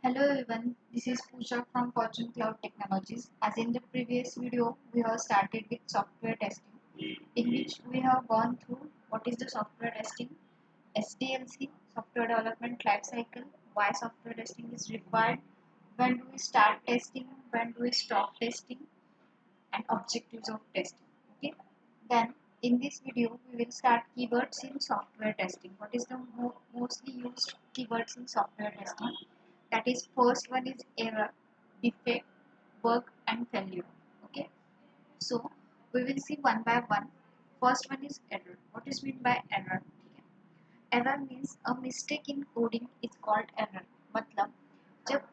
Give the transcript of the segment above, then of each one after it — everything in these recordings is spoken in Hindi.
Hello everyone, this is Pooja from Fortune Cloud Technologies. As in the previous video, we have started with software testing, in which we have gone through what is the software testing, SDLC, software development lifecycle, why software testing is required, when do we start testing, when do we stop testing, and objectives of testing. Okay. Then in this video, we will start keywords in software testing. What is the mostly used keywords in software testing? That is, first one is error, defect, bug, and failure. Okay. So we will see one by one. First one is error. What is meant by error? Error means a mistake in coding is called error. मतलब जब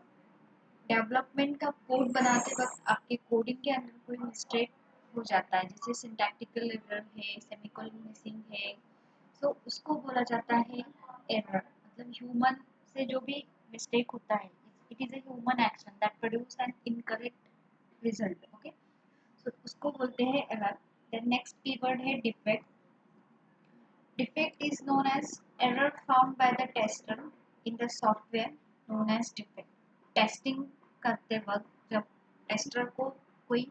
डेवलपमेंट का कोड बनाते वक्त आपके कोडिंग के अंदर कोई मिस्टेक हो जाता है, जैसे सिंटैक्टिकल एरर है, सेमीकोलन मिसिंग है, तो उसको बोला जाता है एरर। मतलब ह्यूमन से जो भी मिस्टेक होता है, it is a human action that produce an incorrect result. Okay, so उसको बोलते हैं एरर। देन नेक्स्ट कीवर्ड है defect. Defect is known as error found by the tester in the software known as defect. Testing करते वक्त जब टेस्टर को कोई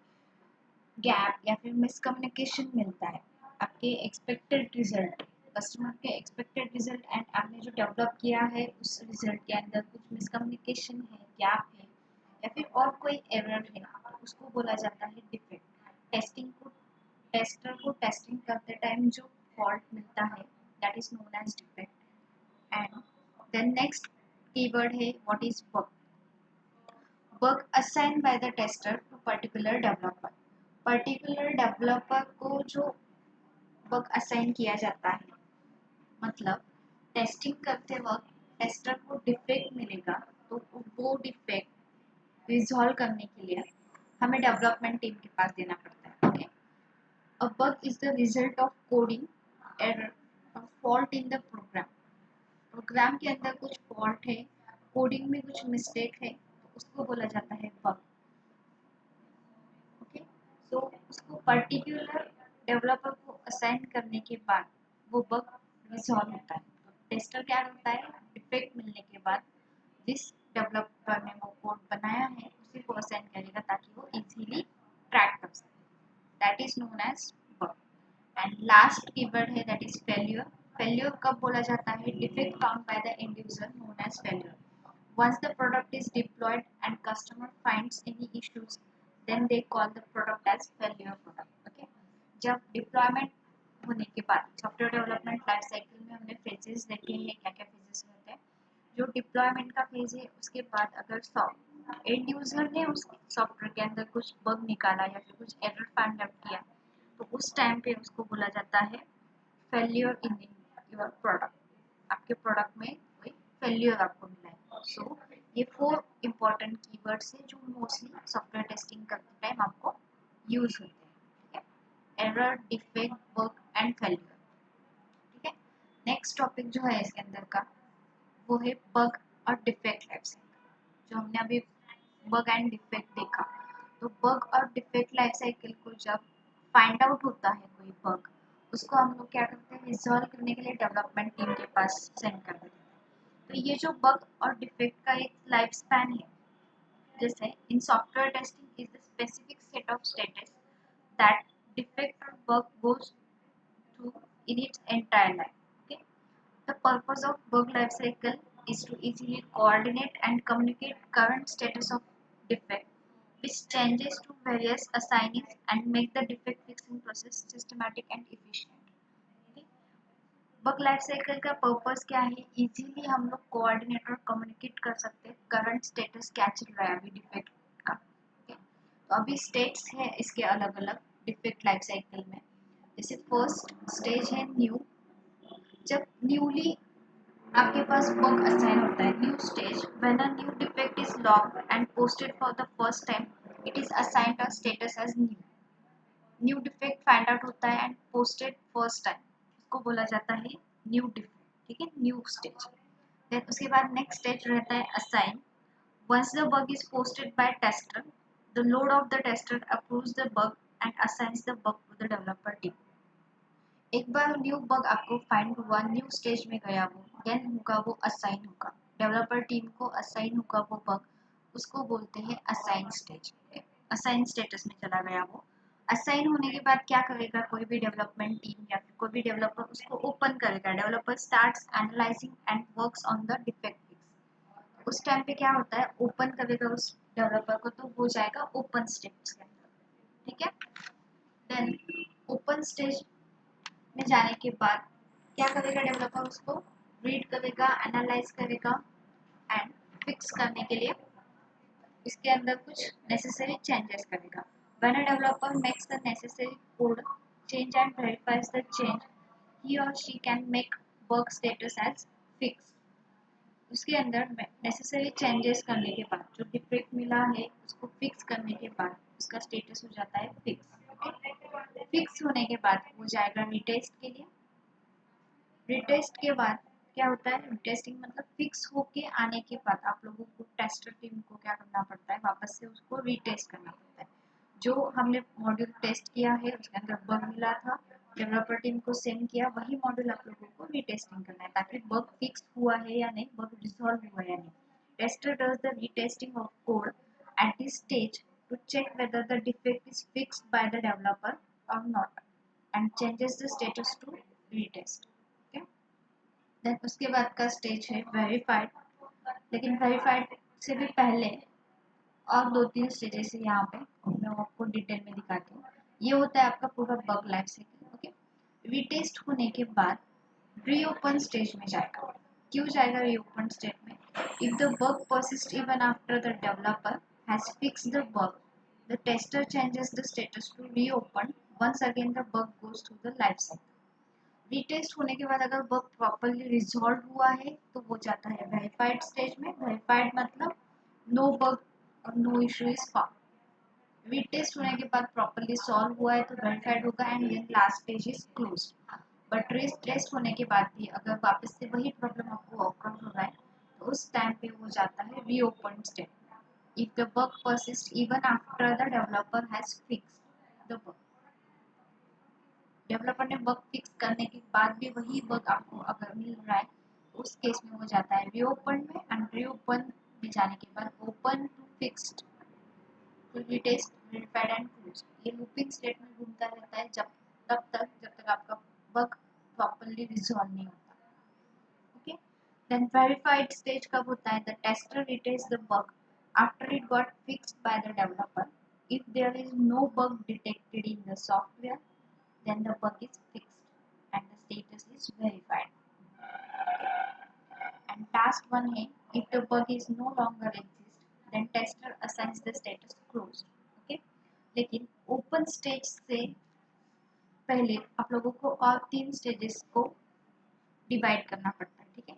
गैप या फिर मिसकम्युनिकेशन मिलता है आपके एक्सपेक्टेड रिजल्ट, कस्टमर के एक्सपेक्टेड रिजल्ट एंड आपने जो डेवलप किया है उस रिजल्ट के अंदर कुछ मिसकम्युनिकेशन है, गैप है, या फिर और कोई एरर है, तो उसको बोला जाता है डिफेक्ट। टेस्टर को टेस्टिंग करते टाइम जो फॉल्ट मिलता है that is known as defect. And then next keyword है what is bug. Bug assigned by the tester to particular developer। Particular developer को जो बग असाइन किया जाता है, मतलब टेस्टिंग करते वक्त टेस्टर को डिफेक्ट मिलेगा, तो वो डिफेक्ट रिजॉल्व करने के लिए हमें डेवलपमेंट टीम के पास देना पड़ता है। Okay, a bug is the result of coding error और fault in the program. Program के अंदर कुछ फॉल्ट है, कोडिंग में कुछ मिस्टेक है, तो उसको बोला जाता है बग। ओके, सो उसको पर्टिकुलर डेवलपर को असाइन करने के बाद वो बग रिजॉल्व होता है। तो टेस्टर क्या करता है, डिफेक्ट मिलने के बाद जिस डेवलपर ने वो कोड बनाया है उसी को असाइन करेगा ताकि वो इजीली ट्रैक कर सके। That is known as bug. And last keyword है दैट इज फेल्यूर। फेल्यूर कब बोला जाता है, defect found by the end user known as failure. Once the product is deployed and customer finds any issues, then they call the product as failure product। Okay, जब डिप्लॉयमेंट होने के बाद सॉफ्टवेयर डेवलपमेंट लाइफ साइकिल में हमने फेजेस देखे हैं, क्या क्या फेजेस होते हैं। जो डिप्लॉयमेंट का फेज है उसके बाद अगर एंड यूजर ने उस सॉफ्टवेयर के अंदर कुछ बग निकाला या फिर कुछ एरर फाइंड आउट किया, तो उस टाइम पे उसको बोला जाता है फेल्योर इन योर प्रोडक्ट। आपके प्रोडक्ट में कोई फेल्योर आपको मिला है। सो ये 4 इंपॉर्टेंट कीवर्ड्स हैं जो मोस्टली सॉफ्टवेयर टेस्टिंग करते टाइम आपको यूज होते हैं। ठीक है, error, defect, bug and failure. ठीक है, नेक्स्ट टॉपिक जो है इसके अंदर का वो है बग और डिफेक्ट लाइफ साइकिल। जो हमने अभी बग एंड डिफेक्ट देखा, तो बग और डिफेक्ट लाइफ साइकिल को जब फाइंड आउट होता है कोई बग, उसको हम लोग क्या करते हैं, रिजॉल्व करने के लिए डेवलपमेंट टीम के पास सेंड कर देते हैं। तो ये जो बग और डिफेक्ट का एक लाइफ स्पैन है, जैसे in software testing is the specific set of status that defect or bug goes through in its entire life। Okay, the purpose of bug life cycle is to easily coordinate and communicate current status of defect, which changes to various assignees and make the defect fixing process systematic and efficient। Bug life cycle का पर्पस क्या है, इजीली हम लोग कोऑर्डिनेट और कम्युनिकेट कर सकते हैं करंट स्टेटस क्या चल रहा है अभी डिफेक्ट का। okay? तो अभी स्टेट्स है इसके अलग अलग डिफेक्ट लाइफ साइकिल में। जैसे फर्स्ट स्टेज है न्यू। जब न्यूली आपके पास बग असाइन होता है, new stage, when a new defect is logged and posted for the first time, it is assigned a status as new. New defect find out होता है एंड पोस्टेड फर्स्ट टाइम, उसको बोला जाता है न्यू डिफेक्ट। ठीक है, न्यू स्टेज। देन उसके बाद नेक्स्ट स्टेज रहता है assign. Once the bug is posted by tester, the load of the tester approves the bug and assigns the bug to the developer team. एक बार न्यू बग आपको फाइंड हुआ, न्यू स्टेज में गया वो, देन होगा वो असाइन होगा डेवलपर टीम को असाइन होगा वो बग, उसको बोलते हैं असाइन स्टेज। असाइन स्टेटस में चला गया वो। असाइन होने के बाद क्या करेगा, कोई भी डेवलपमेंट टीम या फिर कोई भी डेवलपर उसको ओपन करेगा। Developer starts analysing and works on the defect fix. उस टाइम पे क्या होता है, ओपन करेगा उस डेवलपर को तो हो जाएगा ओपन स्टेज के अंदर, ठीक है। देन ओपन स्टेज में जाने के बाद क्या करेगा, डेवलपर उसको रीड करेगा, एनालाइज करेगा एंड फिक्स करने के लिए इसके अंदर कुछ नेसेसरी चेंजेस करेगा। When a developer makes the necessary code change and verifies the change, he or she can make bug status as fixed. उसके अंदर नेसेसरी चेंजेस करने के बाद जो डिफेक्ट मिला है उसको फिक्स करने के बाद उसका स्टेटस हो जाता है फिक्स। फिक्स होने के बाद वो जाएगा रिटेस्ट के लिए। रिटेस्ट के बाद क्या होता है, रिटेस्टिंग मतलब फिक्स होके आने के बाद आप लोगों को टेस्टर टीम को क्या करना पड़ता है, वापस से उसको रीटेस्ट करना पड़ता है। जो हमने मॉड्यूल टेस्ट किया है उसके अंदर बग मिला था, डेवलपर टीम को सेंड किया, वही मॉड्यूल आप लोगों को रीटेस्टिंग करना है ताकि बग फिक्स हुआ है या नहीं, बग रिजॉल्व हुआ है या नहीं। Tester does the retesting of code at this stage to check whether the defect is fixed by the developer और not and changes the status to retest. Then उसके बाद का स्टेज है वेरीफाइड। लेकिन वेरीफाइड से भी पहले और 2-3 स्टेजेस है यहाँ पे, मैं आपको डिटेल में दिखाती हूँ। ये होता है आपका पूरा bug life cycle. Okay, retest होने के बाद रीओपन स्टेज में जाएगा। क्यों जाएगा रीओपन स्टेज में? If the bug persist even after the developer has fixed the bug, the tester changes the status to reopen, once again the bug goes through the life cycle. Retest होने के बाद अगर बग प्रॉपर्ली रिजॉल्व हुआ है तो वो जाता है वेरीफाइड स्टेज में। वेरीफाइड मतलब नो बग और no issue is found. Retest होने के बाद प्रॉपर्ली सॉल्व हुआ है तो वेरीफाइड होगा and then last stage is closed. But test होने के बाद भी अगर वापस से वही प्रॉब्लम आपको ऑकर हो रहा है तो उस टाइम पे वो जाता है reopen stage. If the bug persist even after the developer has fixed the bug, developer ने बग फिक्स करने के बाद भी वही बग आपको अगर मिल रहा है तो उस केस में वो जाता है रीओपन में एंड रीओपन में जाने के बाद open to fixed to retest verified and close. ये लूपिंग स्टेट में घूमता रहता है जब तक आपका बग प्रॉपर्ली रिजॉल्व नहीं होता। ओके, देन वेरीफाइड स्टेज कब होता है? The tester retest the bug after it got fixed by the developer. If there is no bug detected in the software, then the bug is fixed and the status is verified. And last one है, if the bug is no longer exist, then tester assigns the status closed. Okay, लेकिन open stage से पहले आप लोगों को और 3 स्टेजेस को डिवाइड करना पड़ता है, ठीक है।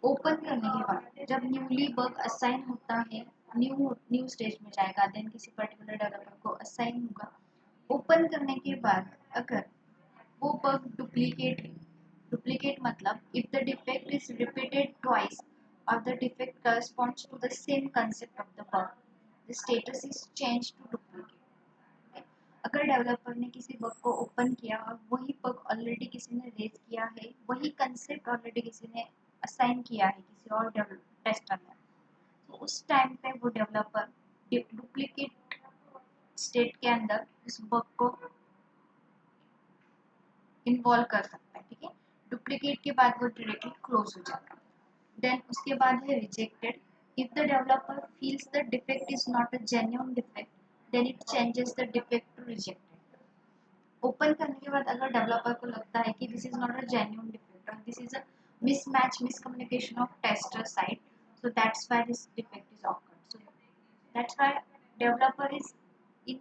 ओपन करने के बाद जब न्यूली बग असाइन होता है, न्यू स्टेज में जाएगा, देन किसी पर्टिकुलर डेवलपर को असाइन होगा। ओपन करने के बाद अगर वो बग डुप्लीकेट है, डुप्लीकेट मतलब if the defect is repeated twice or the defect corresponds to the same concept of the bug, the status is changed to duplicate. अगर डेवलपर ने किसी बग को ओपन किया और वही बग ऑलरेडी किसी ने रेज किया है, वही कंसेप्ट ऑलरेडी किसी ने असाइन किया है किसी और टेस्टर ने, तो उस टाइम पे वो डेवलपर डुप्लीकेट स्टेट के अंदर इस बग को इन्वॉल्व कर सकता है, ठीक है। डुप्लीकेट के बाद वो डायरेक्टली क्लोज हो जाता है। देन उसके बाद है rejected. If the developer feels the defect is not a genuine defect, then it changes the defect to rejected. Open करने के बाद अगर डेवलपर को लगता है कि this is not a genuine defect और this is a mismatch miscommunication of tester side, so that's why this defect is occurred. So that's why developer is in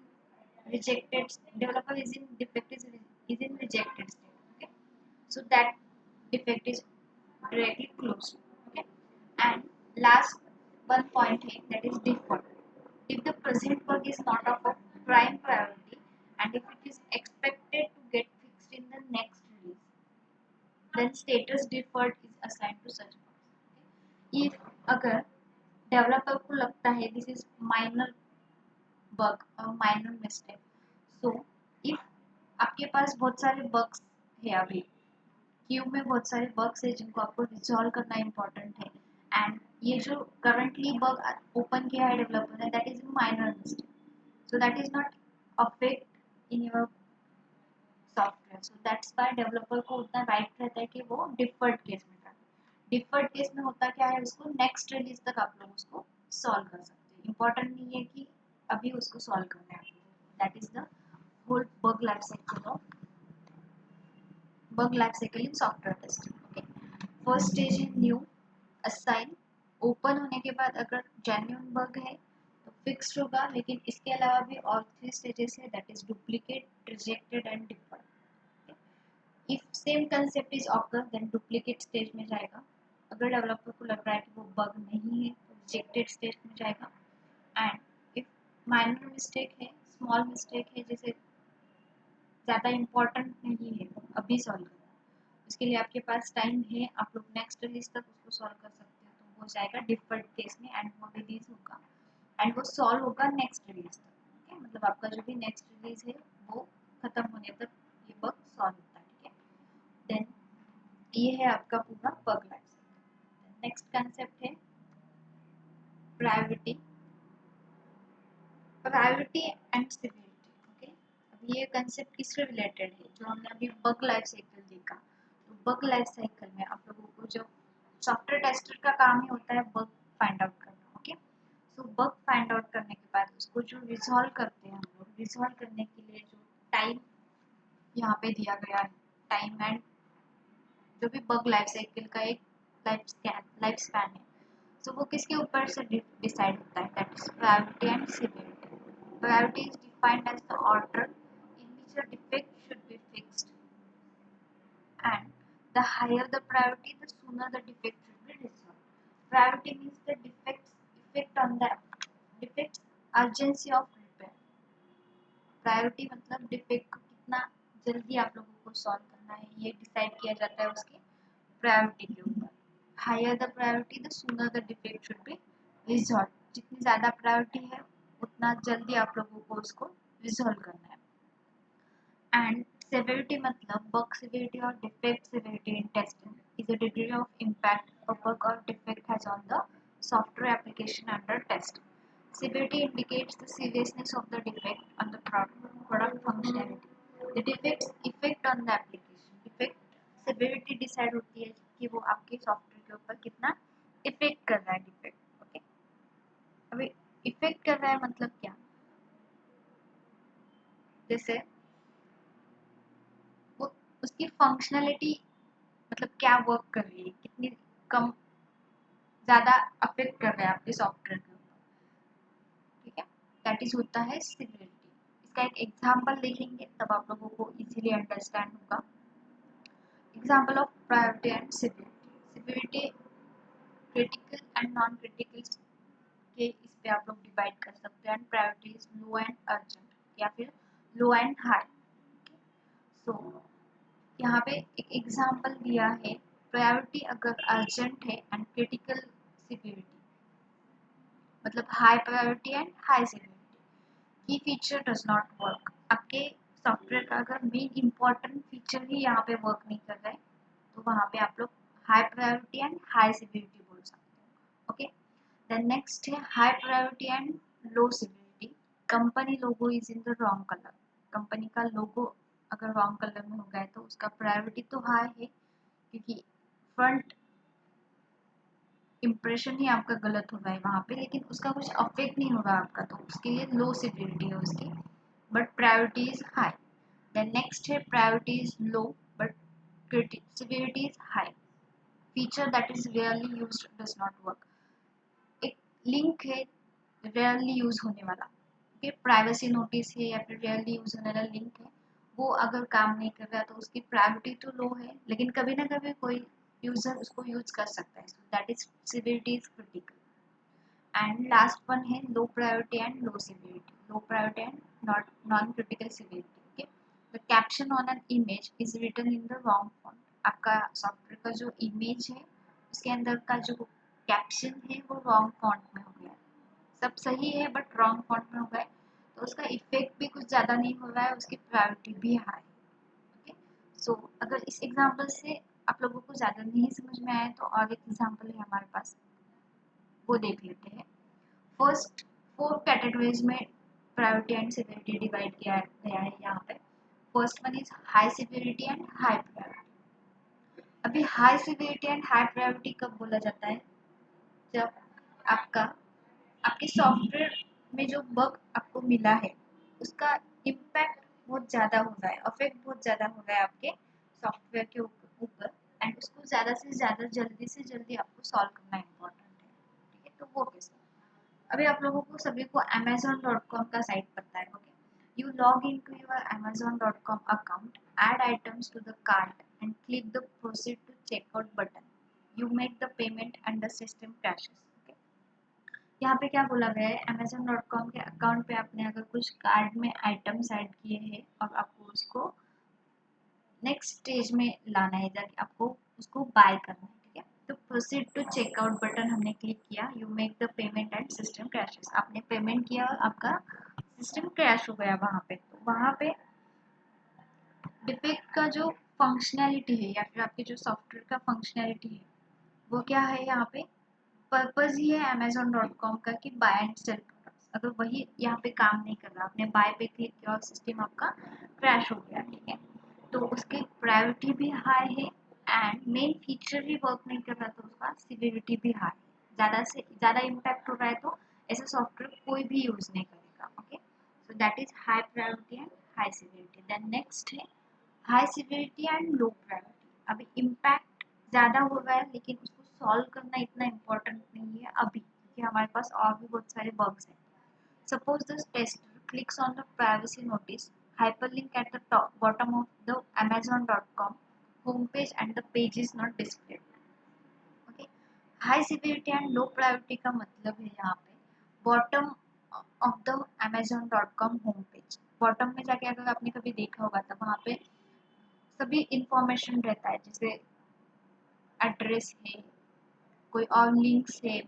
developer is in defect is in rejected state. Okay, so that defect is directly closed. Okay, and last one point here, that is default. If the present bug is not of a prime priority and if it is expected to get fixed in the next release, then status default is assigned to such bugs. If अगर डेवलपर को लगता है दिस इज माइनर बग और माइनर मिस्टेक, सो इफ आपके पास बहुत सारे बग्स है, अभी क्यू में बहुत सारे बग्स है जिनको आपको रिजॉल्व करना इम्पोर्टेंट है एंड ये जो करंटली बग ओपन किया है डेवलपर ने, that is minor mistake, so that is not affect in your software, so that's why developer को उतना राइट रहता है कि वो डिफर्ड केस में डाले। डिफर्ड केस में होता क्या है, उसको नेक्स्ट रिलीज तक आप लोग उसको सॉल्व कर सकते हैं। इंपॉर्टेंट नहीं है कि अभी उसको सॉल्व करना है, that is the whole bug life cycle of bug life cycle in software testing. Okay, first stage है new, assign, ओपन होने के बाद अगर जेन्युइन बग है तो फिक्स होगा, लेकिन इसके अलावा भी और 3 स्टेजेस है, that is duplicate, rejected and default. If same concept is occur then duplicate stage में जाएगा। अगर डेवलपर को लग रहा है कि वो बग नहीं है तो रिजेक्टेड स्टेज में जाएगा। एंड इफ माइनर मिस्टेक है, स्मॉल मिस्टेक है, जैसे ज़्यादा इम्पोर्टेंट नहीं है अभी सॉल्व करना, उसके लिए आपके पास टाइम है, आप लोग नेक्स्ट रिलीज तक उसको सॉल्व कर सकते हो, तो वो जाएगा डिफर्ड केस में एंड वो रिलीज होगा एंड वो सॉल्व होगा नेक्स्ट रिलीज तक। ठीक है, मतलब आपका जो भी नेक्स्ट रिलीज है वो खत्म होने तक ये बग सॉल्व होता है। ठीक है, देन ये है आपका पूरा bug life cycle. Next concept है priority, priority and severity. Okay, अब ये कंसेप्ट किससे रिलेटेड है, जो हमने अभी बग लाइफ साइकिल देखा, तो बग लाइफ साइकिल में आप लोगों को जो सॉफ्टवेयर टेस्टर का काम ही होता है बग फाइंड आउट करना। ओके, सो बग फाइंड आउट करने के बाद उसको जो रिजॉल्व करते हैं हम लोग, रिजॉल्व करने के लिए जो टाइम यहाँ पे दिया गया है, टाइम एंड जो भी बग लाइफ साइकिल का एक लाइफ स्पैन है, सो वो किसके ऊपर से डिसाइड होता है, that is priority and severity. Priority is defined as the order in which a defect should be fixed, and the higher the priority, the sooner the defect should be resolved. Priority means the defect's effect on the defect's urgency of repair. Priority मतलब डिफेक्ट को कितना जल्दी आप लोगों को सॉल्व करना है, ये डिसाइड किया जाता है उसके प्रायोरिटी के ऊपर। Higher the priority the sooner the defect should be resolve, जितनी ज़्यादा प्रायोरिटी है उतना जल्दी आप लोगों को उसको रिजॉल्व करना है। एंड severity मतलब bug severity or defect severity in testing is a degree of impact a bug or defect has on the software application under test. Severity indicates the seriousness of the defect on the product functionality. The defect's effect on the application. Defect severity decide होती है कि वो आपके सॉफ्टवेयर के ऊपर कितना इफेक्ट कर रहा है डिफेक्ट। ओके, अभी इफेक्ट कर रहा है मतलब क्या, जैसे वो उसकी फंक्शनैलिटी मतलब क्या वर्क कर रही है, कितनी कम ज़्यादा अफेक्ट कर रहा है आपके सॉफ्टवेयर के ऊपर। ठीक है, दैट इज होता है सिवियरिटी। इसका एक एग्जांपल देखेंगे तब आप लोगों को इजीली अंडरस्टैंड होगा। Example of priority and severity. Severity critical and non critical के इस पे आप लोग डिवाइड कर सकते हैं, and priority is low and urgent या फिर लो एंड हाई। सो यहाँ पे एक एग्जांपल दिया है, प्रायोरिटी अगर अर्जेंट है एंड क्रिटिकल सिवियरिटी मतलब high priority and high severity. की फीचर डज नॉट वर्क, आपके सॉफ्टवेयर का अगर मेन इंपॉर्टेंट फीचर ही यहाँ पे वर्क नहीं कर रहा है तो वहाँ पे आप लोग high priority and high severity बोल सकते हो। ओके, देन नेक्स्ट है high priority and low severity. Company logo is in the wrong colour, company का लोगो अगर रॉन्ग कलर में हो गया है तो उसका प्रायोरिटी तो हाई है क्योंकि फ्रंट इम्प्रेशन ही आपका गलत हो रहा है वहाँ पे, लेकिन उसका कुछ अफेक्ट नहीं हो रहा आपका, तो उसके लिए लो सिवियरिटी है उसकी, but priority is high. Then next है priority is low but severity is high. Feature that is rarely used does not work. एक लिंक है रेयरली यूज होने वाला, ओके, प्राइवेसी नोटिस है या फिर रेयरली यूज होने वाला लिंक है, वो अगर काम नहीं कर रहा तो उसकी प्रायोरिटी तो लो है, लेकिन कभी ना कभी कोई यूजर उसको यूज कर सकता है, that is severity is critical. And last one है low priority and low severity, low priority and not non critical severity. Okay, the caption on an image is written in the wrong font, आपका सॉफ्टवेयर का जो इमेज है उसके अंदर का जो कैप्शन है वो रॉन्ग फॉन्ट में हो गया है, सब सही है बट रॉन्ग फॉन्ट में हो गया है, तो उसका इफेक्ट भी कुछ ज़्यादा नहीं हो रहा है, उसकी प्रायोरिटी भी हाई। ओके, सो अगर इस एग्जांपल से आप लोगों को ज़्यादा नहीं समझ में आए तो और एक एग्जांपल है हमारे पास, वो देख लेते हैं। फर्स्ट 4 कैटेगरीज में प्रायोरिटी एंड सिवियरिटी डिवाइड किया गया है यहाँ पे। First one is high severity and high priority. अभी high severity and high priority कब बोला जाता है? जब आपका आपके सॉफ्टवेयर में जो बग आपको मिला है उसका इम्पैक्ट बहुत ज़्यादा हो रहा है, अफेक्ट बहुत ज़्यादा हो रहा है आपके सॉफ्टवेयर के ऊपर, एंड उसको ज़्यादा से ज़्यादा जल्दी से जल्दी आपको सॉल्व करना इम्पोर्टेंट है। ठीक है, तो वो कैसे? अभी आप लोगों को सभी को amazon.com का साइट पता है, okay? You log into your amazon.com account, add items to the cart and click the proceed to checkout button. You make the payment and the system crashes. Okay? यहाँ पे क्या बोला गया है? amazon.com के अकाउंट पे आपने अगर कुछ कार्ड में आइटम्स ऐड किए हैं और आपको उसको नेक्स्ट स्टेज में लाना है, ताकि आपको उसको बाय करना है, ठीक है? तो प्रोसीड टू चेकआउट बटन हमने क्लिक किया, you make the payment and system crashes. आपने पेमेंट किया और आपका सिस्टम क्रैश हो गया वहाँ पे, तो वहाँ पे डिफेक्ट का जो फंक्शनैलिटी है या फिर आपके जो सॉफ्टवेयर का फंक्शनैलिटी है वो क्या है? यहाँ पे पर्पज ही है amazon.com का कि बाय एंड सेल प्रोडक्ट्स, अगर वही यहाँ पे काम नहीं कर रहा, आपने बाय पे क्लिक किया और सिस्टम आपका क्रैश हो गया, ठीक है, तो उसकी प्रायोरिटी भी हाई है and main feature he work नहीं कर रहा तो उसका सिवियरिटी भी हाई है। ज़्यादा से ज़्यादा इम्पैक्ट हो रहा है तो ऐसा सॉफ्टवेयर कोई भी यूज़ नहीं करेगा। Okay, so that is high priority and high severity. Then next है high severity and low priority. अभी इम्पैक्ट ज़्यादा हो रहा है लेकिन उसको सॉल्व करना इतना इम्पोर्टेंट नहीं है अभी, क्योंकि हमारे पास और भी बहुत सारे बग्स हैं। Suppose the tester clicks on the privacy notice hyperlink at the bottom of the amazon.com homepage and the page is not displayed. Okay. High severity and low priority का मतलब है यहाँ पे bottom of the amazon.com homepage। bottom में जाके अगर आपने कभी देखा होगा तो वहाँ पे सभी इंफॉर्मेशन रहता है, जैसे एड्रेस है, कोई और लिंक्स है,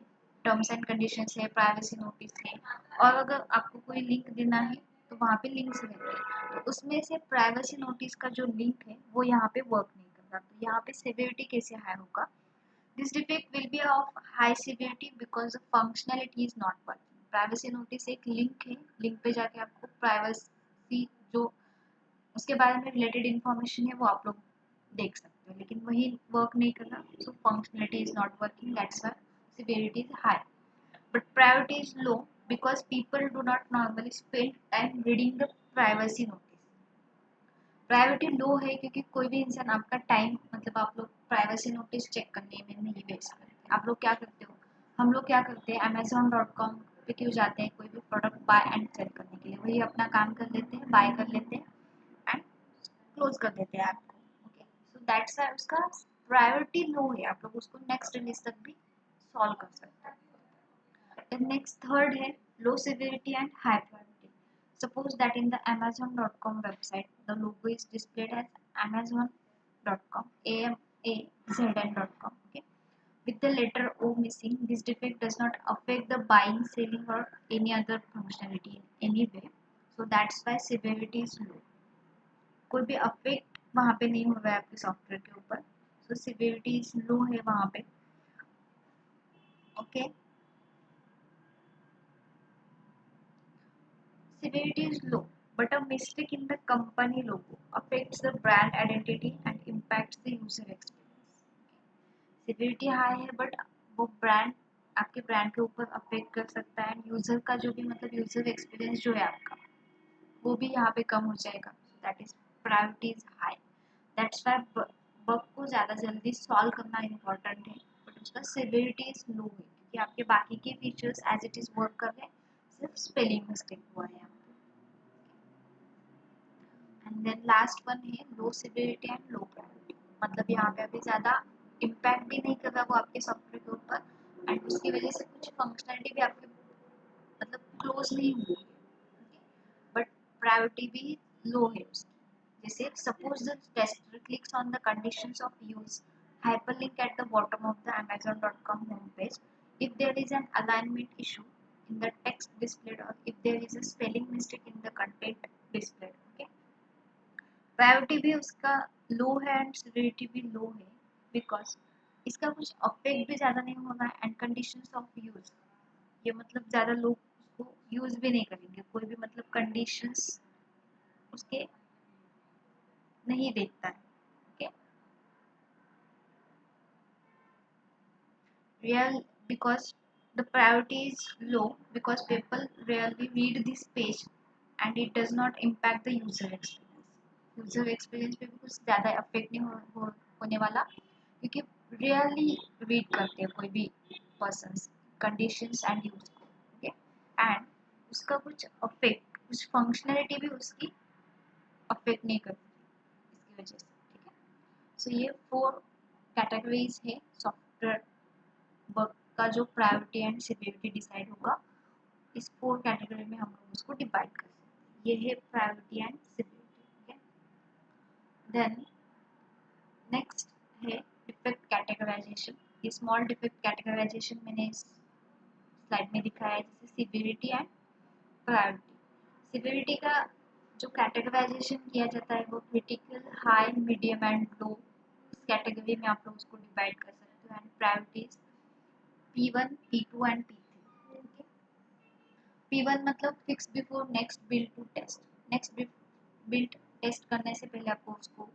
टर्म्स एंड कंडीशंस है, प्राइवेसी नोटिस है, और अगर आपको कोई लिंक देना है तो वहाँ पे लिंक्स रहते हैं। तो उसमें से प्राइवेसी नोटिस का जो लिंक है वो यहाँ पे वर्क नहीं कर रहा, तो यहाँ पे सिवियरिटी कैसे हाई होगा? This defect will be of high severity because the functionality is not working. Privacy notice एक लिंक है, लिंक पे जाके आपको प्राइवेसी जो उसके बारे में रिलेटेड इन्फॉर्मेशन है वो आप लोग देख सकते हो, लेकिन वही वर्क नहीं कर रहा, so functionality is not working, that's why severity is high. But priority is low because people do not normally spend time reading the privacy notice. Priority low है क्योंकि कोई भी इंसान आपका टाइम मतलब आप लोग प्राइवेसी नोटिस चेक करने में नहीं वेस्ट करते। आप लोग क्या करते हो? हम लोग क्या करते हैं, amazon.com पे क्यों जाते हैं? कोई भी प्रोडक्ट बाय एंड सेल करने के लिए, वही अपना काम कर लेते हैं, बाय कर लेते हैं एंड क्लोज कर देते हैं ऐप को। ओके, सो दैट्स व्हाई उसका प्रायोरिटी लो है, आप लोग उसको नेक्स्ट रिलीज तक भी सॉल्व कर सकते हैं। The next third है low severity and high priority. Suppose that in the Amazon.com website, the logo is displayed as Amazon.com, AMAZN.com. Okay, with the letter O missing, this defect does not affect the buying, selling, or any other functionality in any way. So that's why severity is low. कोई भी अफेक्ट वहाँ पे नहीं हो रहा है आपके सॉफ्टवेयर के ऊपर, so severity is low है वहाँ पे। Okay. Severity is low, but a mistake in the company logo affects the brand identity and impacts the user experience. Severity high है, but वो brand आपके brand के ऊपर affect कर सकता है, and user का जो भी मतलब user experience जो है आपका वो भी यहाँ पे कम हो जाएगा। That is priority is high. That's why bug को ज़्यादा जल्दी solve करना important है, but उसका severity is low है क्योंकि आपके बाकी के features as it is work कर रहे हैं, सिर्फ spelling mistake हुआ है यहाँ पे। एंड देन लास्ट वन है लो सिवियरिटी एंड लो प्रायोरिटी। मतलब यहाँ पे अभी ज़्यादा इम्पैक्ट भी नहीं कर रहा वो आपके सॉफ्टवेयर के ऊपर, एंड उसकी वजह से कुछ फंक्शनलिटी भी आपके मतलब क्लोज नहीं हुई है, बट प्रायोरिटी भी लो है उसकी। जैसे suppose the tester clicks on the conditions of use hyperlink at the bottom of the amazon.com homepage if there is an alignment issue in the text displayed or if there is a spelling mistake in the content displayed. Okay, priority भी उसका लो है एंड सिवियरिटी भी लो है बिकॉज इसका कुछ अफेक्ट भी ज़्यादा नहीं होना है एंड कंडीशंस ऑफ यूज, ये मतलब ज़्यादा लोग उसको यूज भी नहीं करेंगे, कोई भी मतलब कंडीशंस उसके नहीं देखता है। Okay, real because the priority is low because people rarely read this page and it does not impact the user experience. User experience पे भी कुछ ज़्यादा अफेक्ट नहीं होने वाला, क्योंकि रियरली रीड करते हैं कोई भी पर्सन्स कंडीशंस एंड यूज को। ओके, एंड उसका कुछ अफेक्ट, कुछ फंक्शनैलिटी भी उसकी अफेक्ट नहीं करती इसकी वजह से। ठीक है, सो ये 4 कैटेगरीज है सॉफ्टवेयर वर्क का जो प्रायोरिटी एंड सिवियरिटी डिसाइड होगा, इस 4 कैटेगरी में हम लोग उसको डिवाइड कर सकते हैं। ये है priority and severity. Okay, then next है डिफेक्ट कैटेगराइजेशन। ये स्मॉल डिफेक्ट कैटेगराइजेशन मैंने इस स्लाइड में दिखाया है, जैसे सिवियरिटी एंड प्रायोरिटी। सिवियरिटी का जो कैटेगराइजेशन किया जाता है वो critical, high, medium and low, इस कैटेगरी में आप लोग उसको डिवाइड कर सकते हो। And priorities P1, P2 and P3। okay? P1 मतलब fix before next build to test, next build test करने से पहले आपको उसको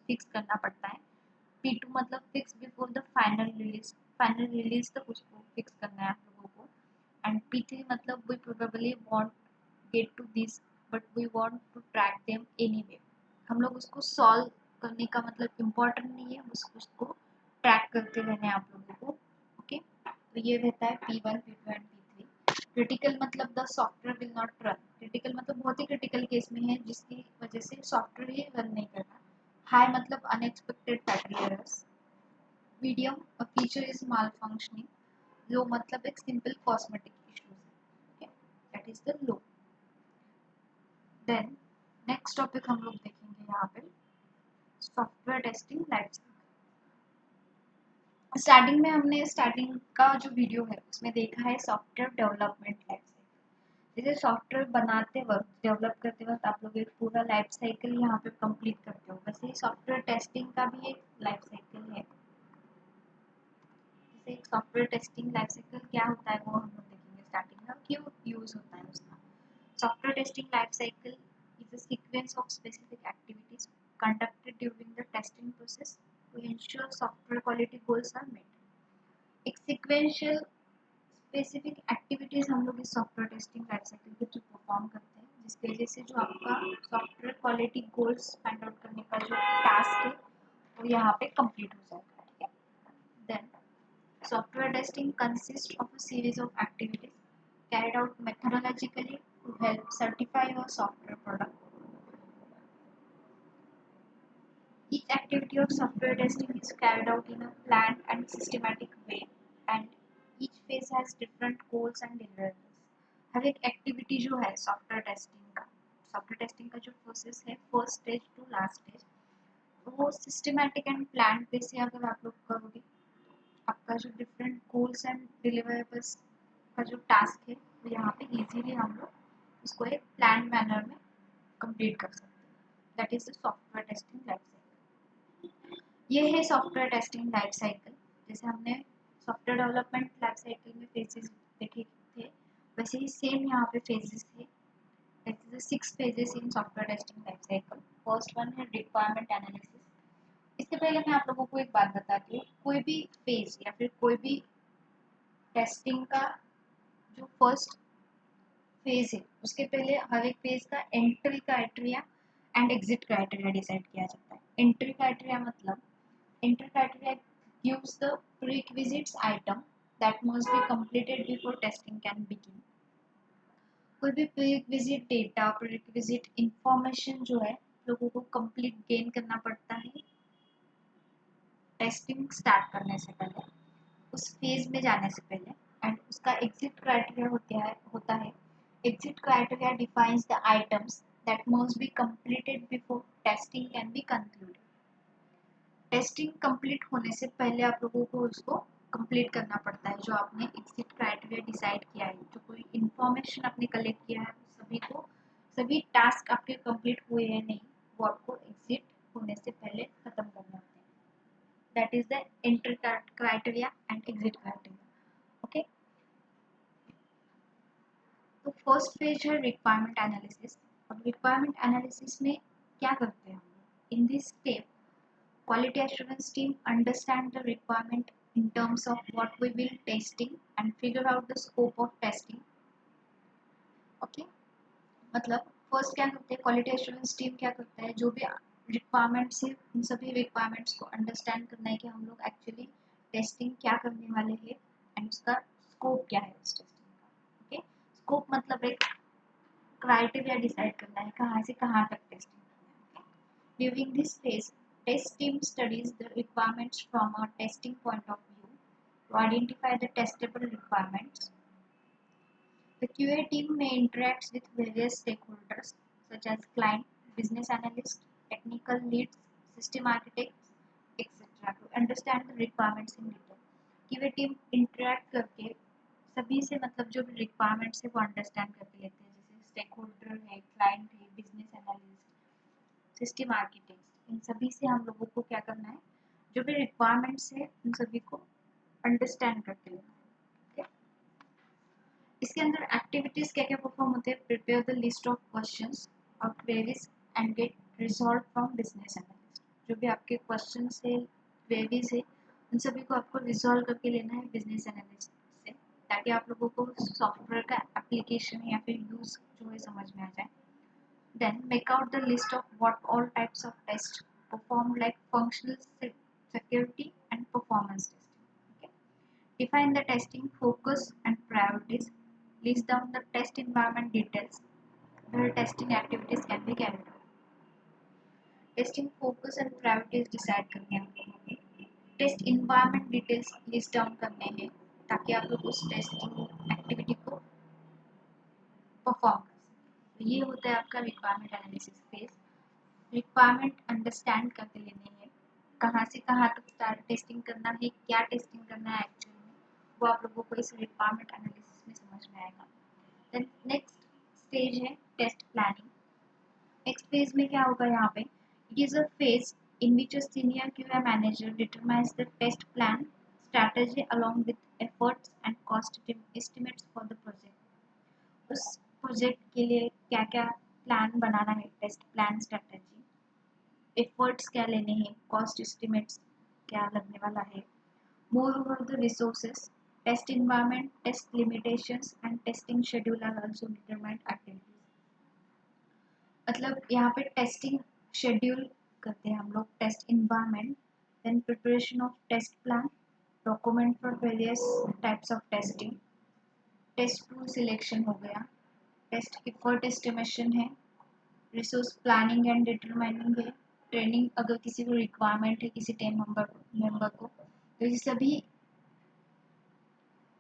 फिक्स करना पड़ता है। P2 मतलब fix before the final release, final release तक उसको फिक्स करना है आप लोगों को। एंड P3 मतलब we probably want get to this but we want to track them anyway, हम लोग उसको सॉल्व करने का मतलब इम्पोर्टेंट नहीं है, बस उसको ट्रैक करते रहना है आप लोगों को। ओके, तो ये रहता है P1, P2 and P3। Critical मतलब the software will not run, critical मतलब बहुत ही क्रिटिकल केस में है जिसकी वजह से सॉफ्टवेयर ही रन नहीं कर रहा। हाई मतलब unexpected fatal errors. Medium, a feature is malfunctioning. Low मतलब एक सिंपल कॉस्मेटिक इश्यूज है, that is the low. Then next topic हम लोग देखेंगे यहाँ पे सॉफ्टवेयर टेस्टिंग लाइफ। स्टार्टिंग में हमने स्टार्टिंग का जो वीडियो है उसमें देखा है सॉफ्टवेयर डेवलपमेंट लाइफ साइकिल। जैसे सॉफ्टवेयर बनाते वक्त, डेवलप करते वक्त आप लोग एक पूरा लाइफ साइकिल यहाँ पे कंप्लीट करते हो, वैसे ही सॉफ्टवेयर टेस्टिंग का भी एक लाइफ साइकिल है। जैसे एक सॉफ्टवेयर टेस्टिंग लाइफ साइकिल क्या होता है वो हम लोग देखेंगे स्टार्टिंग में, क्यों यूज होता है उसका। Software testing life cycle is a sequence of specific activities conducted during the testing process to ensure software quality goals are met. एक सीक्वेंशियल स्पेसिफिक एक्टिविटीज हम लोग इस सॉफ्टवेयर टेस्टिंग लाइफ साइकिल के थ्रू परफॉर्म करते हैं, जिसकी वजह से जो आपका software quality goals find out करने का जो टास्क है वो यहाँ पे कंप्लीट हो जाता है। ठीक है, then software testing consist of a series of activities carried out methodologically to help certify your software product. Each activity of software testing is carried out in a planned and systematic way, and each phase has different goals and deliverables. हर एक एक्टिविटी जो है सॉफ्टवेयर टेस्टिंग का जो प्रोसेस है first stage to last stage, वो सिस्टमैटिक एंड प्लान पे से अगर आप लोग करोगे, आपका जो डिफरेंट गोल्स एंड डिलीवरेबल्स का जो टास्क है वो यहाँ पे इजीली हम लोग उसको एक प्लान मैनर में कंप्लीट कर सकते हैं। That is the software testing life cycle. ये है सॉफ्टवेयर टेस्टिंग लाइफ साइकिल। जैसे हमने सॉफ्टवेयर डेवलपमेंट लाइफ साइकिल में फेजेस देखे थे, वैसे ही सेम यहाँ पे फेजेस थे। That is the 6 phases in software testing life cycle. First one है रिक्वायरमेंट एनालिसिस। इससे पहले मैं आप लोगों को एक बात बताती हूँ, कोई भी फेज या फिर कोई भी टेस्टिंग का जो फर्स्ट फेज है उसके पहले हर एक फेज का entry criteria and exit criteria decide किया जाता है। एंट्री क्राइटेरिया मतलब entry criteria gives the prerequisites item that must be completed before testing can begin. कोई भी प्रीरिक्विजिट डेटा, प्रीरिक्विजिट इंफॉर्मेशन जो है लोगों को कंप्लीट गेन करना पड़ता है टेस्टिंग स्टार्ट करने से पहले, उस फेज में जाने से पहले। एंड उसका एग्जिट क्राइटेरिया होता है exit criteria defines the items that must be completed before testing can be concluded. Testing complete होने से पहले आप लोगों को उसको कंप्लीट करना पड़ता है, जो आपने एग्जिट क्राइटेरिया डिसाइड किया है, जो कोई इंफॉर्मेशन आपने कलेक्ट किया है सभी टास्क आपके कंप्लीट हुए हैं नहीं, वो आपको एग्जिट होने से पहले खत्म करना होते हैं। that is the entry criteria and exit criteria. Okay, तो फर्स्ट पेज है रिक्वायरमेंट एनालिसिस। और रिक्वायरमेंट एनालिसिस में क्या करते हैं हम लोग? In this step quality assurance team understand the requirement in terms of what we will testing and figure out the scope of testing. Okay, मतलब फर्स्ट क्या करते हैं, क्वालिटी एश्योरेंस टीम क्या करता है, जो भी रिक्वायरमेंट्स है उन सभी रिक्वायरमेंट्स को अंडरस्टैंड करना है कि हम लोग एक्चुअली टेस्टिंग क्या करने वाले हैं एंड उसका स्कोप क्या है उस टेस्टिंग का। ओके, स्कोप मतलब एक क्राइटेरिया डिसाइड करना है कहाँ से कहाँ तक टेस्टिंग करना है। During this phase test team studies the requirements from a testing point of view to identify the testable requirements. The QA team may interact with various stakeholders such as client, business analysts, technical leads, system architects, etc. to understand the requirements in detail. QA team interact करके सभी से मतलब जो भी requirements है वो understand करके लेते हैं, जैसे stakeholder है, client है, business analyst, system architects, इन सभी से हम लोगों को क्या करना है, जो भी requirements है उन सभी को understand करके लेना है। इसके अंदर एक्टिविटीज क्या क्या परफॉर्म होते हैं? Prepare the list of questions और queries and get resolve from business analyst. जो भी आपके क्वेश्चंस है, क्वेरीज है, उन सभी को आपको रिजॉल्व करके लेना है बिजनेस एनालिस्ट से, ताकि आप लोगों को सॉफ्टवेयर का एप्लीकेशन या फिर यूज जो है समझ में आ जाए। Then make out the list of what all types of test perform like functional, security and performance testing. Okay, define the testing focus and priorities. List down the test environment details where testing activities can be carried out. Testing focus and priorities decide करने हैं। Test environment details list down करने हैं ताकि आप लोग उस टेस्टिंग एक्टिविटी को परफॉर्म कर सकें। तो ये होता है आपका requirement analysis phase. Requirement understand करके लेने हैं, कहाँ से कहाँ तक स्टार्ट टेस्टिंग करना है, क्या टेस्टिंग करना है एक्चुअली में, वो आप लोगों को इस रिक्वायरमेंट एनालिसिस में समझ में आएगा। देन नेक्स्ट स्टेज है टेस्ट प्लानिंग। नेक्स्ट फेज में क्या होगा यहाँ पे? It is a phase in which a senior QA manager determines the test plan strategy along with efforts and cost estimates for the project. उस प्रोजेक्ट के लिए क्या क्या प्लान बनाना है, टेस्ट प्लान स्ट्रैटेजी, एफर्ट्स क्या लेने हैं, कॉस्ट एस्टिमेट्स क्या लगने वाला है, moreover the resources, test environment, test limitations and testing schedule are also determined activities। मतलब यहाँ पे टेस्टिंग शेड्यूल करते हैं हम लोग, test environment, then preparation of test plan, document for various types of testing, test tool selection हो गया, टेस्ट एफर्ट एस्टिमेशन है, रिसोर्स प्लानिंग एंड डिटरमाइनिंग है, ट्रेनिंग अगर किसी को रिक्वायरमेंट है किसी टीम मेंबर को, तो ये सभी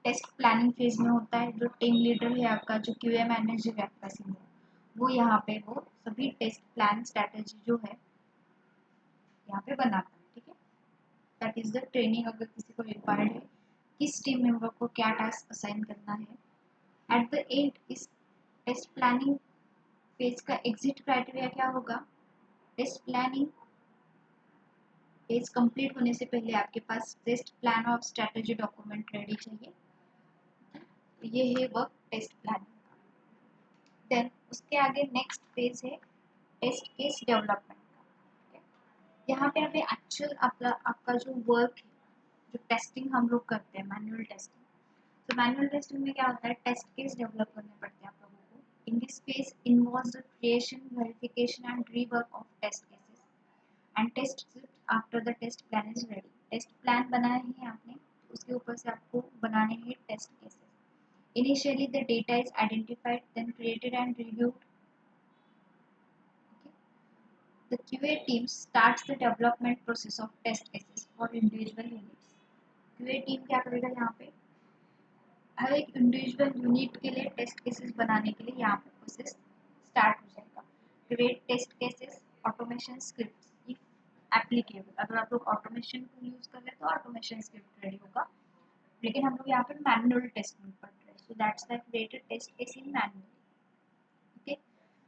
टेस्ट प्लानिंग फेज में होता है। जो टीम लीडर है आपका, जो क्यूए मैनेजर है आपका सीनियर, वो यहाँ पे वो सभी टेस्ट प्लान स्ट्रैटेजी जो है यहाँ पे बनाता है। ठीक है, दैट इज द ट्रेनिंग अगर किसी को रिक्वायर्ड है, किस टीम मेंबर को क्या टास्क असाइन करना है। एट द एंड इस टेस्ट प्लानिंग फेज का एग्जिट क्राइटेरिया क्या होगा? टेस्ट प्लानिंग फेज कंप्लीट होने से पहले आपके पास टेस्ट प्लान और स्ट्रैटेजी डॉक्यूमेंट रेडी चाहिए। ये है वर्क टेस्ट प्लानिंग। देन उसके आगे नेक्स्ट फेज है टेस्ट केस डेवलपमेंट का। यहाँ पे अभी एक्चुअल आपका जो वर्क है, जो टेस्टिंग हम लोग करते हैं मैनुअल टेस्टिंग, तो मैनुअल टेस्टिंग में क्या होता है, टेस्ट केस डेवलप करने पड़ते हैं आप लोगों को। In this phase involves the creation, verification and rework of test cases and test after the test plan is ready. Test plan बनाया है आपने, उसके ऊपर से आपको बनाने हैं test cases. Initially, the data is identified, then created and reviewed. Okay. The QA team starts the development process of test cases for individual units. QA team क्या करेगा यहाँ पे? हर एक इंडिविजुअल यूनिट के लिए टेस्ट केसेस बनाने के लिए यहाँ पे प्रोसेस स्टार्ट हो जाएगा। Create test cases, automation script if applicable. अगर आप लोग ऑटोमेशन को यूज कर रहे हैं तो ऑटोमेशन स्क्रिप्ट रेडी होगा, लेकिन हम लोग यहाँ पे मैनुअल टेस्टिंग पढ़ रहे हैं, so that's why created test case in manually. Okay,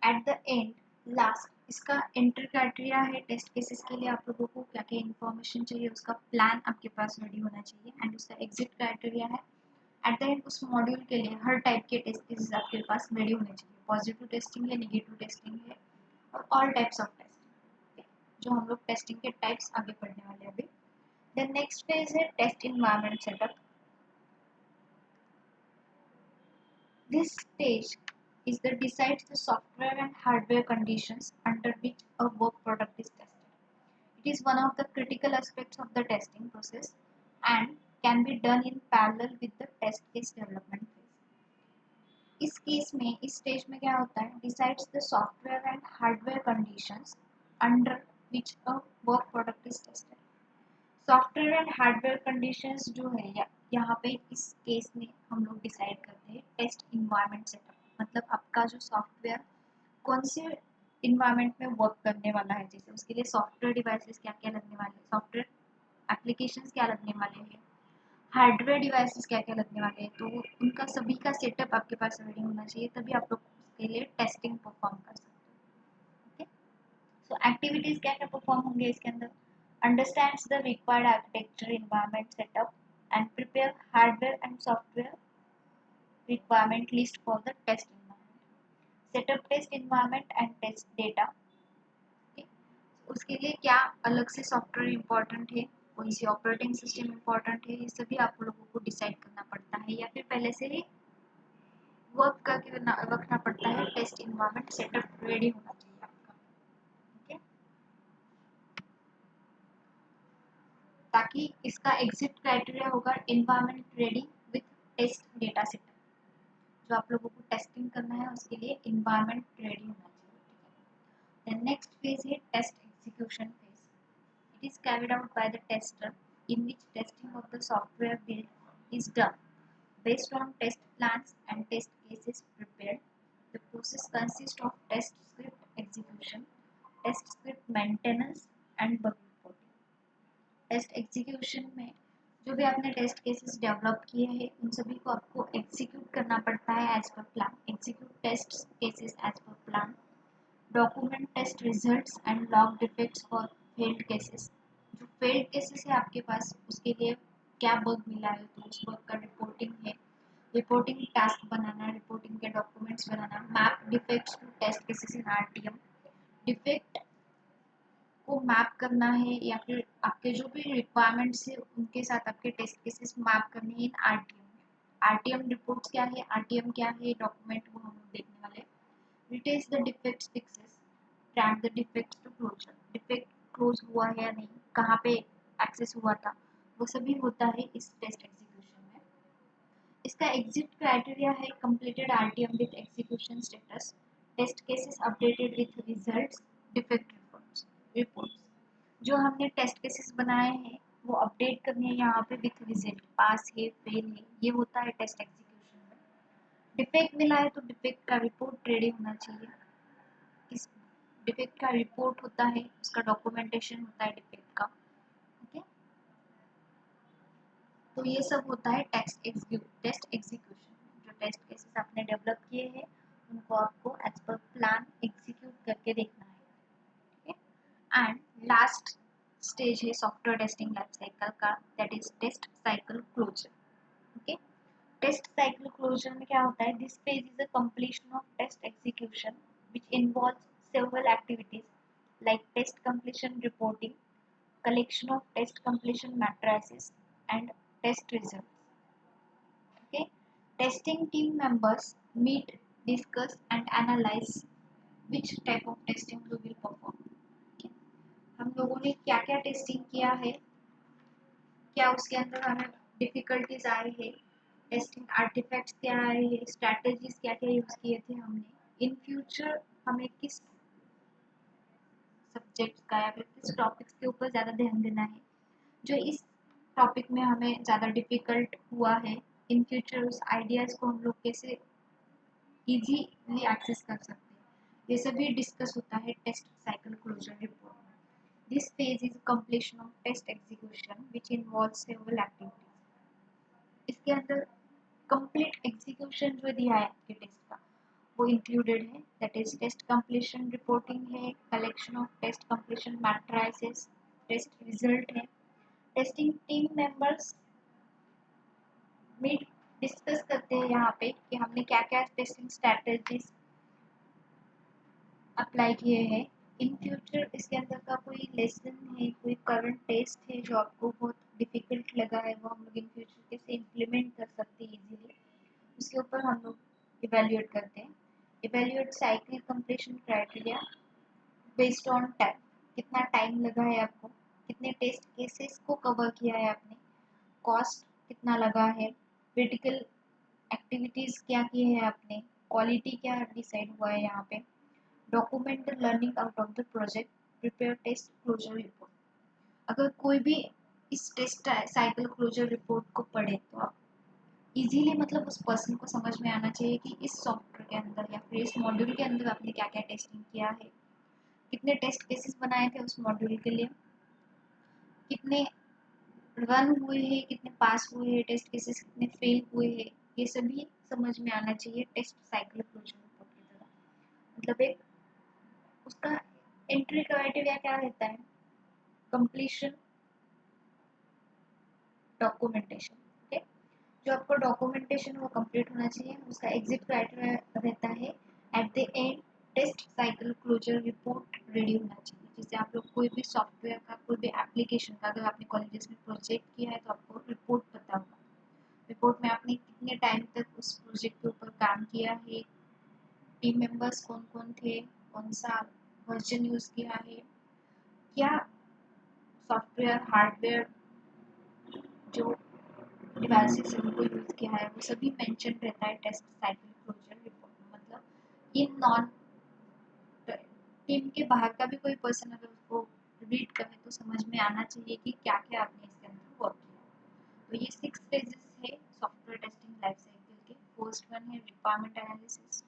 at the end last इसका एंट्री क्राइटेरिया है टेस्ट केसेस के लिए। आप लोगों को क्या क्या इन्फॉर्मेशन चाहिए, उसका प्लान आपके पास रेडी होना चाहिए, एंड उसका एग्जिट क्राइटेरिया है। एट द एंड उस मॉड्यूल के लिए हर टाइप के टेस्ट केसेस आपके पास रेडी होने चाहिए। पॉजिटिव टेस्टिंग है, नेगेटिव टेस्टिंग है, और ऑल टाइप्स ऑफ टेस्टिंग, जो हम लोग टेस्टिंग के टाइप्स आगे पढ़ने वाले हैं अभी। देन नेक्स्ट फेज है test environment setup. This stage is that decides the software and hardware conditions under which a work product is tested. It is one of the critical aspects of the testing process and can be done in parallel with the test case development phase. इस केस में इस स्टेज में क्या होता है, decides the software and hardware conditions under which a work product is tested. Software and hardware conditions जो है यहाँ पे इस केस में हम लोग डिसाइड करते हैं टेस्ट इन्वायरमेंट सेटअप। मतलब आपका जो सॉफ्टवेयर कौन से इन्वायरमेंट में वर्क करने वाला है, जैसे उसके लिए सॉफ्टवेयर डिवाइसेस क्या क्या लगने वाले हैं, सॉफ्टवेयर एप्लीकेशंस क्या लगने वाले हैं, हार्डवेयर डिवाइसेस क्या क्या लगने वाले हैं, तो उनका सभी का सेटअप आपके पास रेडी होना चाहिए, तभी आप लोग उसके लिए टेस्टिंग परफॉर्म कर सकते हो। सो एक्टिविटीज क्या क्या परफॉर्म होंगे इसके अंदर, understands the required architecture environment setup and prepare hardware and software requirement list for the test environment, set up test environment and test data। okay? उसके लिए क्या अलग से सॉफ्टवेयर इम्पोर्टेंट है, कौन सी ऑपरेटिंग सिस्टम इम्पोर्टेंट है, ये सभी आप लोगों को डिसाइड करना पड़ता है, या फिर पहले से ही वर्क करके रखना पड़ता है। टेस्ट इन्वायरमेंट सेटअप रेडी होना चाहिए आपका, ठीक है, ताकि इसका एग्जिट क्राइटेरिया होगा environment ready with test data setup. जो आप लोगों को टेस्टिंग करना है उसके लिए इन्वायरमेंट रेडी होना चाहिए। देन नेक्स्ट फेज है test execution phase. It is carried out by the tester in which testing of the software build is done based on test plans and test cases prepared. The process consists of test script execution, test script maintenance and bug reporting. Test execution में जो भी आपने टेस्ट केसेस डेवलप किए हैं उन सभी को आपको एग्जीक्यूट करना पड़ता है as per plan. Execute test cases as per plan, document test results and log defects for failed cases. जो फेल्ड केसेस है आपके पास उसके लिए क्या बग मिला है तो उस बग का रिपोर्टिंग है, रिपोर्टिंग टास्क बनाना, रिपोर्टिंग के डॉक्यूमेंट्स बनाना, map defects to test cases in RTM, defect को मैप करना है या फिर आपके जो भी रिक्वायरमेंट्स है उनके साथ आपके टेस्ट केसेस मैप करने हैं इन आरटीएम में। आरटीएम रिपोर्ट्स क्या है, आरटीएम क्या है, डॉक्यूमेंट वो हम लोग देखने वाले। Details the defects fixes, track the defects to closure, defect close हुआ है या नहीं, कहाँ पे एक्सेस हुआ था, वो सभी होता है इस टेस्ट एग्जीक्यूशन में। इसका एग्जिट क्राइटेरिया है completed RTM with execution status, test cases updated with results, defect reports. जो हमने टेस्ट केसेस बनाए हैं वो अपडेट करने हैं यहाँ पे विथ रिजल्ट, पास है फेल है, ये होता है टेस्ट एग्जीक्यूशन में। डिफेक्ट मिला है तो डिफेक्ट का रिपोर्ट रेडी होना चाहिए। इस डिफेक्ट का रिपोर्ट होता है, उसका डॉक्यूमेंटेशन होता है डिफेक्ट का, ओके। तो ये सब होता है टेस्ट एग्जीक्यूशन। जो टेस्ट केसेस आपने डेवलप किए हैं उनको आपको एज पर प्लान एग्जीक्यूट करके देखना है, ठीक है। एंड लास्ट स्टेज है सॉफ्टवेयर टेस्टिंग लाइफ साइकिल का, that is test cycle closure, okay. Test cycle closure में क्या होता है, this phase is a completion of test execution which involves several activities like test completion reporting, collection of test completion matrices and test results, okay. Testing team members meet, discuss and analyze which type of testing we will perform, okay? हम लोगों ने क्या क्या टेस्टिंग किया है, क्या उसके अंदर हमें डिफिकल्टीज आई है, टेस्टिंग आर्टिफैक्ट्स क्या आए हैं, स्ट्रैटेजीज क्या क्या यूज किए थे हमने, इन फ्यूचर हमें किस सब्जेक्ट का या फिर किस टॉपिक्स के ऊपर ज़्यादा ध्यान देना है, जो इस टॉपिक में हमें ज़्यादा डिफिकल्ट हुआ है, इन फ्यूचर उस आइडियाज़ को हम लोग कैसे इजीली एक्सेस कर सकते हैं, ये सभी डिस्कस होता है टेस्ट साइकिल क्लोजर रिपोर्ट में। This phase is completion of test execution which involves several activities. इसके अंदर कंप्लीट एग्जीक्यूशन जो दिया है आपके टेस्ट का वो इंक्लूडेड है, that is test completion reporting है, collection of test completion matrices, test result है, testing team members meet discuss करते हैं यहाँ पे कि हमने क्या क्या टेस्टिंग स्ट्रैटेजीज अप्लाई किए हैं। इन फ्यूचर इसके अंदर का कोई लेसन है, कोई करंट टेस्ट है जो आपको बहुत डिफिकल्ट लगा है, वो हम लोग इन फ्यूचर कैसे इम्प्लीमेंट कर सकते हैं इजीली, उसके ऊपर हम लोग इवेल्युएट करते हैं। Evaluate cycle completion criteria based on time, कितना टाइम लगा है आपको, कितने टेस्ट केसेस को कवर किया है आपने, कॉस्ट कितना लगा है, क्रिटिकल एक्टिविटीज क्या की है आपने, क्वालिटी क्या डिसाइड हुआ है यहाँ पे, document the learning out of the project, prepare test closure report. अगर कोई भी इस टेस्ट साइकिल क्लोजर रिपोर्ट को पढ़े तो आप इजीली मतलब उस पर्सन को समझ में आना चाहिए कि इस सॉफ्टवेयर के अंदर या फिर इस मॉड्यूल के अंदर आपने क्या क्या टेस्टिंग किया है, कितने टेस्ट केसेस बनाए थे उस मॉड्यूल के लिए, कितने रन हुए हैं, कितने पास हुए हैं टेस्ट केसेस, कितने फेल हुए हैं, ये सभी समझ में आना चाहिए टेस्ट साइकिल क्लोजर रिपोर्ट की तरह। मतलब एक उसका एंट्री क्राइटेरिया क्या रहता है, कंप्लीशन, डॉक्यूमेंटेशन, ओके। जो आपका डॉक्यूमेंटेशन वो कंप्लीट होना चाहिए। उसका एग्जिट क्राइटेरिया रहता है at the end test cycle closure report ready होना चाहिए। जैसे आप लोग कोई भी सॉफ्टवेयर का, कोई भी एप्लीकेशन का अगर आपने कॉलेजेस में प्रोजेक्ट किया है तो आपको रिपोर्ट पता होगा। रिपोर्ट में आपने कितने टाइम तक उस प्रोजेक्ट के ऊपर काम किया है, टीम मेंबर्स कौन कौन थे, कौन सा वर्जन यूज़ किया है, क्या सॉफ्टवेयर हार्डवेयर जो डिवाइसेस उनको यूज़ किया है, वो सभी मेंशन रहता है टेस्ट साइकिल क्लोजर रिपोर्ट में। मतलब ये नॉन टीम के बाहर का भी कोई पर्सन अगर उसको रीड करे तो समझ में आना चाहिए कि क्या क्या आपने इसके अंदर वर्क किया। तो ये 6 फेजेस है सॉफ्टवेयर टेस्टिंग लाइफ साइकिल के। फर्स्ट वन है requirement analysis,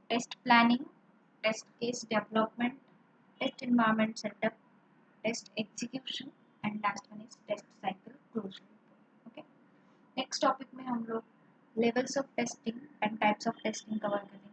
test planning, test case development, test environment setup, test execution and last one is test cycle closure. Okay, next topic में हम लोग levels of testing and types of testing cover करेंगे।